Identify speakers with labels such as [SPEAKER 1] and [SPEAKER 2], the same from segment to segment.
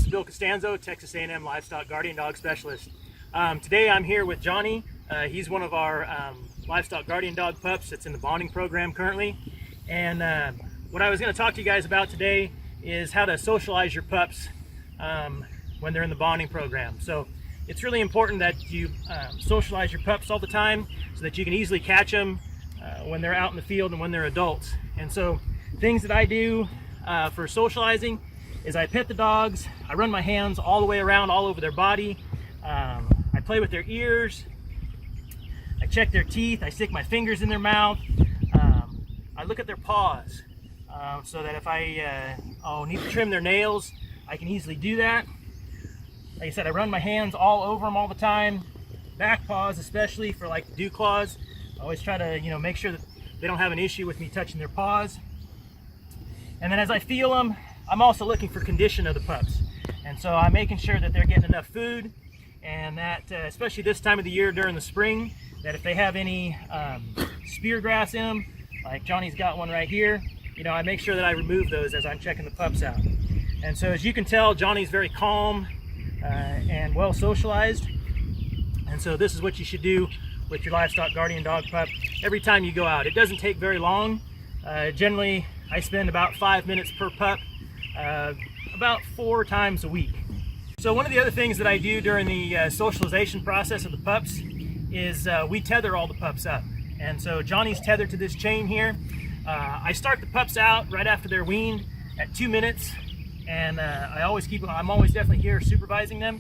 [SPEAKER 1] is Bill Costanzo, Texas A&M Livestock Guardian Dog Specialist. Today I'm here with Johnny. He's one of our livestock guardian dog pups that's in the bonding program currently. And what I was going to talk to you guys about today is how to socialize your pups when they're in the bonding program. So it's really important that you socialize your pups all the time so that you can easily catch them when they're out in the field and when they're adults. And so things that I do for socializing is I pet the dogs, I run my hands all the way around all over their body, I play with their ears, I check their teeth, I stick my fingers in their mouth, I look at their paws so that if I need to trim their nails, I can easily do that. Like I said, I run my hands all over them all the time, back paws especially for like the dew claws. I always try to make sure that they don't have an issue with me touching their paws. And then as I feel them, I'm also looking for condition of the pups. And so I'm making sure that they're getting enough food, and that especially this time of the year during the spring, that if they have any spear grass in them, like Johnny's got one right here, I make sure that I remove those as I'm checking the pups out. And so as you can tell, Johnny's very calm and well socialized. And so this is what you should do with your livestock guardian dog pup every time you go out. It doesn't take very long. Generally, I spend about 5 minutes per pup, about 4 times a week. So one of the other things that I do during the socialization process of the pups is we tether all the pups up. And so Johnny's tethered to this chain here. I start the pups out right after they're weaned at 2 minutes, and I'm always definitely here supervising them.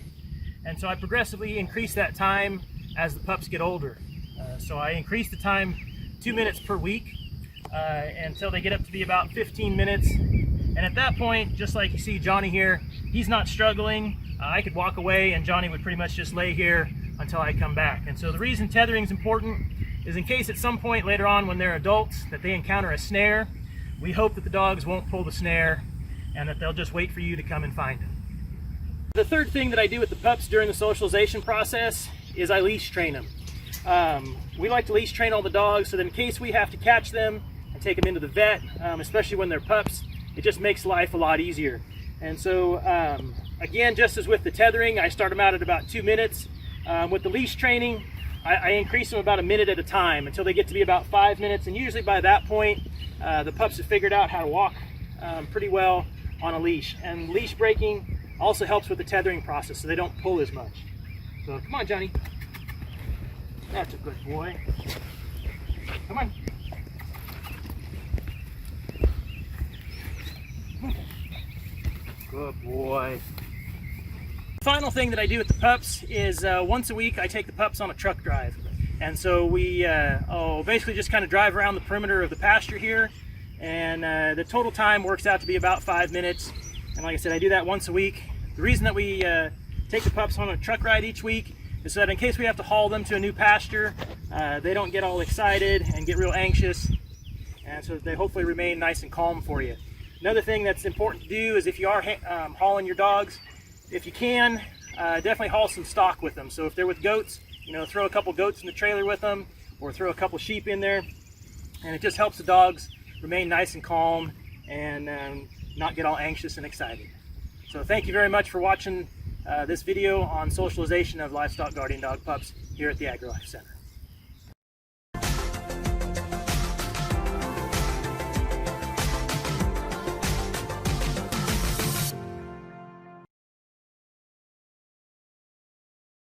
[SPEAKER 1] And so I progressively increase that time as the pups get older. So I increase the time 2 minutes per week until they get up to be about 15 minutes. And at that point, just like you see Johnny here, he's not struggling. I could walk away and Johnny would pretty much just lay here until I come back. And so the reason tethering is important is in case at some point later on when they're adults that they encounter a snare, we hope that the dogs won't pull the snare and that they'll just wait for you to come and find them. The third thing that I do with the pups during the socialization process is I leash train them. We like to leash train all the dogs so that in case we have to catch them and take them into the vet, especially when they're pups, it just makes life a lot easier. And so again, just as with the tethering, I start them out at about 2 minutes. With the leash training, I increase them about a minute at a time until they get to be about 5 minutes. And usually by that point, the pups have figured out how to walk pretty well on a leash. And leash breaking also helps with the tethering process so they don't pull as much. So come on, Johnny. That's a good boy. Come on. Good boy. Final thing that I do with the pups is once a week I take the pups on a truck drive. And so we basically just kind of drive around the perimeter of the pasture here, and the total time works out to be about 5 minutes. And like I said, I do that once a week. The reason that we take the pups on a truck ride each week is so that in case we have to haul them to a new pasture, they don't get all excited and get real anxious, and so they hopefully remain nice and calm for you. Another thing that's important to do is if you are hauling your dogs, if you can, definitely haul some stock with them. So if they're with goats, throw a couple goats in the trailer with them, or throw a couple sheep in there, and it just helps the dogs remain nice and calm and not get all anxious and excited. So thank you very much for watching this video on socialization of livestock guardian dog pups here at the AgriLife Center.